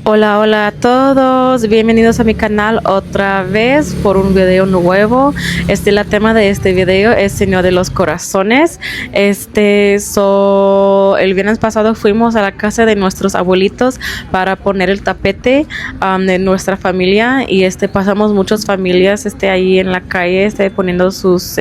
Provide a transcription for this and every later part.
Hola, hola a todos, bienvenidos a mi canal otra vez por un video nuevo. La tema de este video es Señor de los Corazones. El viernes pasado fuimos a la casa de nuestros abuelitos para poner el tapete de nuestra familia y pasamos muchas familias ahí en la calle poniendo sus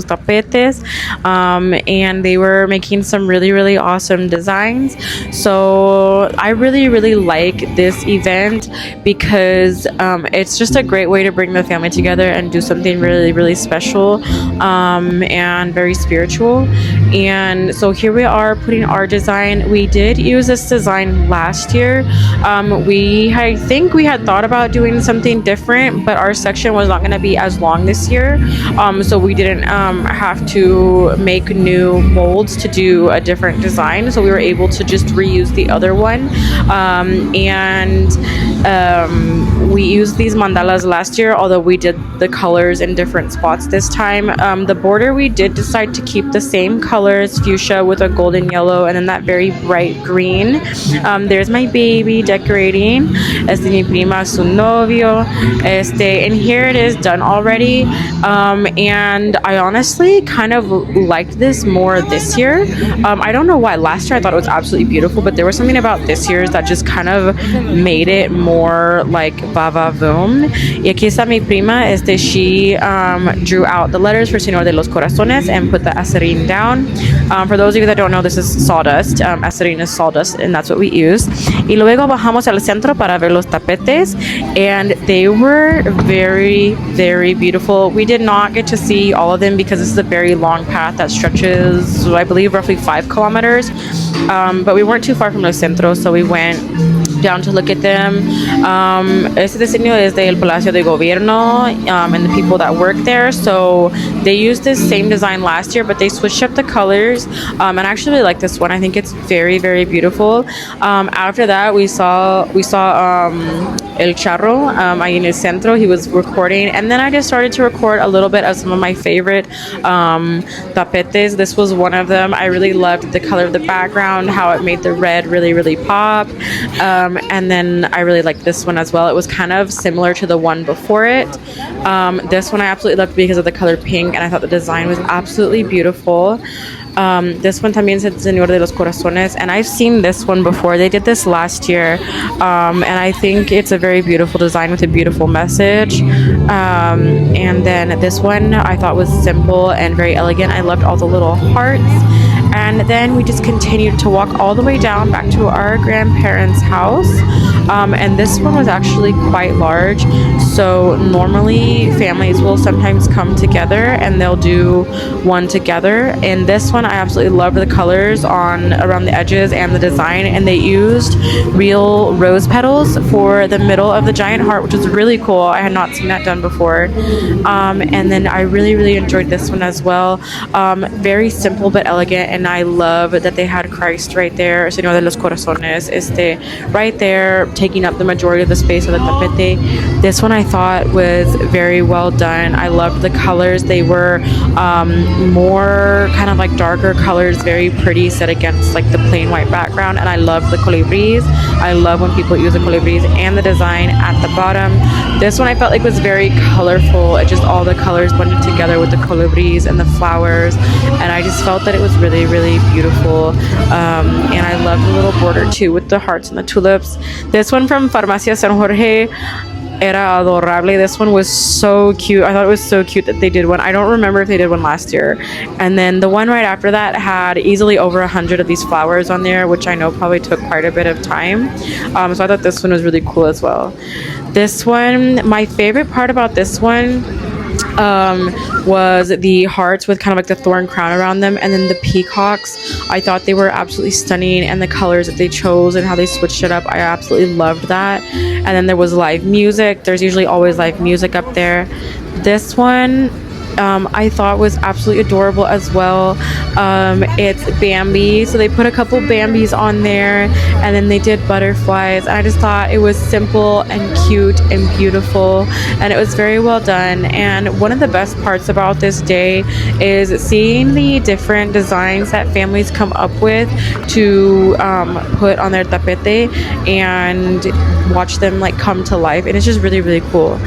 tapetes and they were making some really awesome designs. So I really like this event because it's just a great way to bring the family together and do something really special and very spiritual. And so here we are putting our design. We did use this design last year. I think we had thought about doing something different, but our section was not going to be as long this year, so we didn't have to make new molds to do a different design, so we were able to just reuse the other one. We used these mandalas last year, although we did the colors in different spots this time. The border, we did decide to keep the same colors, fuchsia with a golden yellow and then that very bright green. There's my baby decorating. Mi prima, su novio. And here it is done already. And I honestly kind of liked this more this year. I don't know why. Last year I thought it was absolutely beautiful, but there was something about this year's that just kind of made it more like Bava Voom. Y aquí está mi prima. She drew out the letters for Señor de los Corazones and put the acerine down. For those of you that don't know, this is sawdust. Acerine is sawdust, and that's what we use. Y luego bajamos al centro para ver los tapetes, and they were very beautiful. We did not get to see all of them because this is a very long path that stretches, I believe, roughly 5 kilometers. But we weren't too far from the centro, so we went down to look at them. Este diseño is del Palacio de Gobierno and the people that work there. So they used this same design last year, but they switched up the colors. And I actually really like this one. I think it's very beautiful. After that, we saw El Charro ahí en el centro. He was recording, and then I just started to record a little bit of some of my favorite tapetes. This was one of them. I really loved the color of the background, how it made the red really pop. And then I really liked this one as well. It was kind of similar to the one before it. This one I absolutely loved because of the color pink, and I thought the design was absolutely beautiful. This one también es Señor de los Corazones, and I've seen this one before. They did this last year, and I think it's a very beautiful design with a beautiful message. And then this one I thought was simple and very elegant. I loved all the little hearts. And then we just continued to walk all the way down back to our grandparents' house. And this one was actually quite large. So normally families will sometimes come together and they'll do one together. And this one I absolutely loved the colors around the edges and the design. And they used real rose petals for the middle of the giant heart, which was really cool. I had not seen that done before. And then I really enjoyed this one as well. Very simple but elegant, and I love that they had Christ right there, Señor de los Corazones, right there, taking up the majority of the space of the tapete. This one I thought was very well done. I loved the colors. They were more kind of like darker colors, very pretty, set against like the plain white background. And I love the colibris. I love when people use the colibris, and the design at the bottom. This one I felt like was very colorful. It just all the colors blended together with the colibris and the flowers, and I just felt that it was really beautiful. And I love the little border too with the hearts and the tulips. This one from Farmacia San Jorge era adorable. This one was so cute. I thought it was so cute that they did one. I don't remember if they did one last year. And then the one right after that had easily over 100 of these flowers on there, which I know probably took quite a bit of time. So I thought this one was really cool as well. This one, my favorite part about this one was the hearts with kind of like the thorn crown around them, and then the peacocks. I thought they were absolutely stunning, and the colors that they chose and how they switched it up, I absolutely loved that. And then there was live music. There's usually always live music up there. This one, I thought was absolutely adorable as well. It's Bambi, so they put a couple Bambis on there, and then they did butterflies. And I just thought it was simple and cute and beautiful, and it was very well done. And one of the best parts about this day is seeing the different designs that families come up with to put on their tapete and watch them like come to life, and it's just really really cool.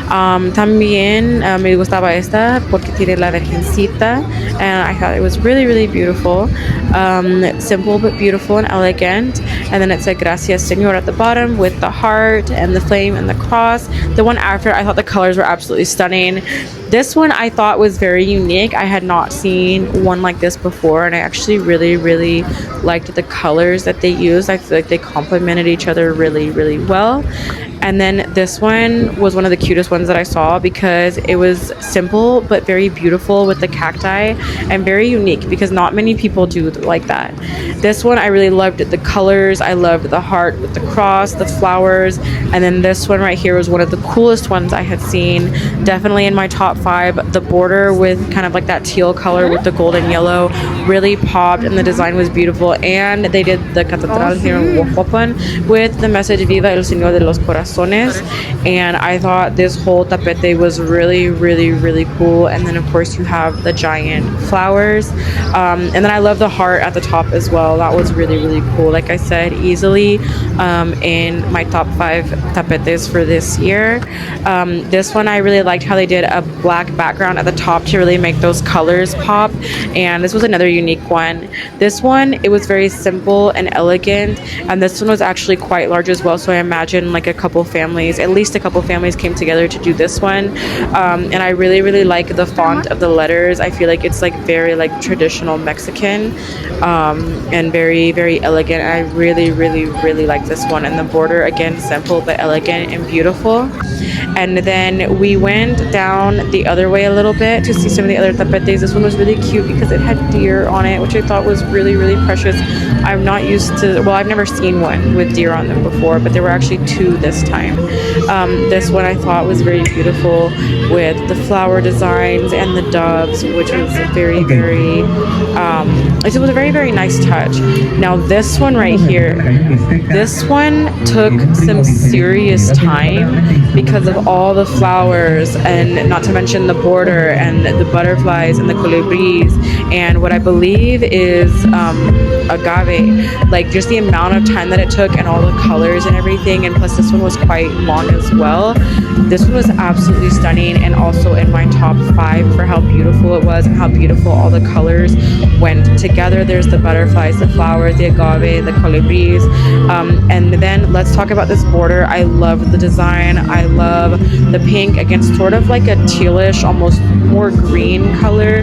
También me gustaba esta porque tiene la virgencita, and I thought it was really really beautiful. Simple but beautiful and elegant. And then it said gracias señor at the bottom with the heart and the flame and the cross. The one after, I thought the colors were absolutely stunning. This one I thought was very unique. I had not seen one like this before, and I actually really really liked the colors that they used. I feel like they complemented each other really really well. And then this one was one of the cutest ones that I saw because it was simple but very beautiful with the cacti, and very unique because not many people do like that. This one I really loved the colors. I loved the heart with the cross, the flowers. And then this one right here was one of the coolest ones I had seen. Definitely in my top 5. The border with kind of like that teal color with the golden yellow really popped, and the design was beautiful. And they did the catedral here in HUAJUAPAN with the message Viva el Señor de los Corazones. And I thought this whole tapete was really really really cool. And then of course you have the giant flowers, and then I love the heart at the top as well. That was really really cool. Like I said, easily in my top 5 tapetes for this year. This one I really liked how they did a black background at the top to really make those colors pop, and this was another unique one. This one, it was very simple and elegant, and this one was actually quite large as well, so I imagine like at least a couple families came together to do this one. And I really really like the font of the letters. I feel like it's like very like traditional Mexican, and very very elegant. And I really really really like this one. And the border, again, simple but elegant and beautiful. And then we went down the other way a little bit to see some of the other tapetes. This one was really cute because it had deer on it, which I thought was really really precious. I'm not used to, well, I've never seen one with deer on them before, but there were actually 2 this time. This one I thought was very beautiful with the flower designs and the doves, which was very very it was a very very nice touch. Now this one right here, this one took some serious time because of all the flowers, and not to mention the border and the butterflies and the colibris and what I believe is agave. Like just the amount of time that it took and all the colors and everything, and plus this one was quite long as well. This one was absolutely stunning, and also in my top 5 for how beautiful it was and how beautiful all the colors went together. There's the butterflies, the flowers, the agave, the colibris. And then let's talk about this border. I love the design. I love the pink against sort of like a tealish, almost more green color,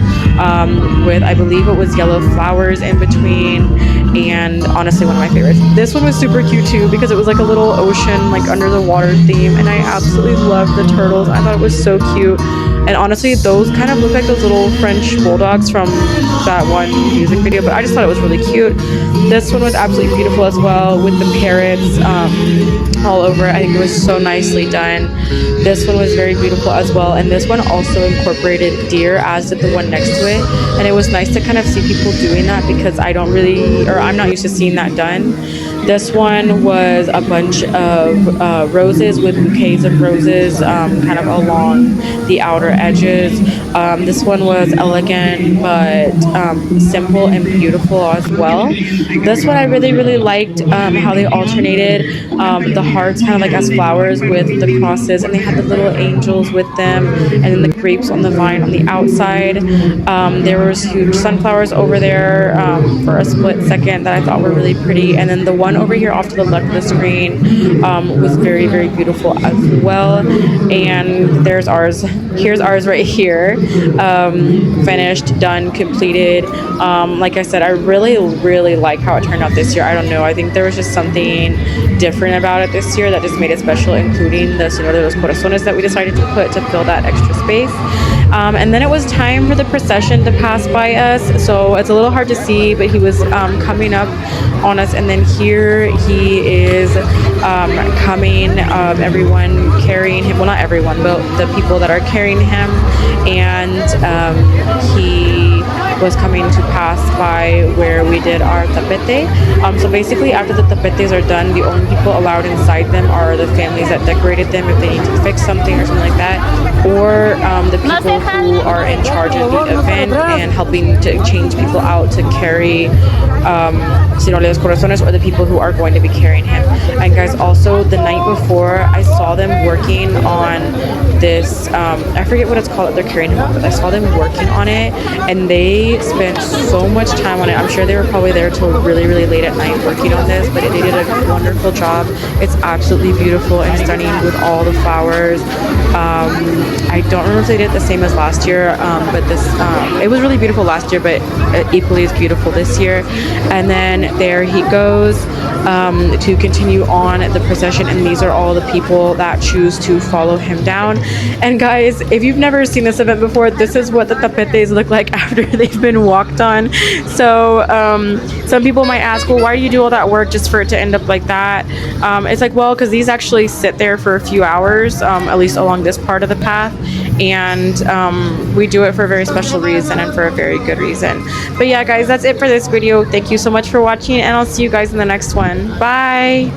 with I believe it was yellow flowers in between. And honestly, one of my favorites. This one was super cute too because it was like a little ocean, like under the water theme, and I absolutely loved the turtles. I thought it was so cute. And honestly, those kind of look like those little French bulldogs from that one music video, but I just thought it was really cute. This one was absolutely beautiful as well with the parrots all over it. I think it was so nicely done. This one was very beautiful as well, and this one also incorporated deer, as did the one next to it. And it was nice to kind of see people doing that because I'm not used to seeing that done. This one was a bunch of roses with bouquets of roses kind of along the outer edges. This one was elegant but simple and beautiful as well. This one I really really liked how they alternated the hearts kind of like as flowers with the crosses, and they had the little angels with them, and then the grapes on the vine on the outside. There was huge sunflowers over there for a split second that I thought were really pretty, and then the one over here off to the left of the screen was very very beautiful as well. And there's ours. Here's ours right here, finished, done, completed. Like I said, I really really like how it turned out this year. I don't know, I think there was just something different about it this year that just made it special, including the Señor de los Corazones that we decided to put to fill that extra space. And then it was time for the procession to pass by us. So it's a little hard to see, but he was coming up on us. And then here he is coming, everyone carrying him. Well, not everyone, but the people that are carrying him. And he was coming to pass by where we did our tapete. So basically, after the tapetes are done, the only people allowed inside them are the families that decorated them if they need to fix something or something like that, or the people who are in charge of the event and helping to change people out to carry los corazones, or the people who are going to be carrying him. And guys, also the night before, I saw them working on this, I forget what it's called that they're carrying him on, but I saw them working on it, and they spent so much time on it. I'm sure they were probably there till really, really late at night working on this, but they did a wonderful job. It's absolutely beautiful and stunning with all the flowers. I don't remember if they did it the same as last year, but this it was really beautiful last year, but equally as beautiful this year. And then there he goes to continue on the procession, and these are all the people that choose to follow him down. And guys, if you've never seen this event before, this is what the tapetes look like after they've been walked on. So some people might ask, well, why do you do all that work just for it to end up like that? It's like, well, because these actually sit there for a few hours, at least along this part of the path, and we do it for a very special reason and for a very good reason. But yeah, guys, that's it for this video. Thank you so much for watching, and I'll see you guys in the next one. Bye.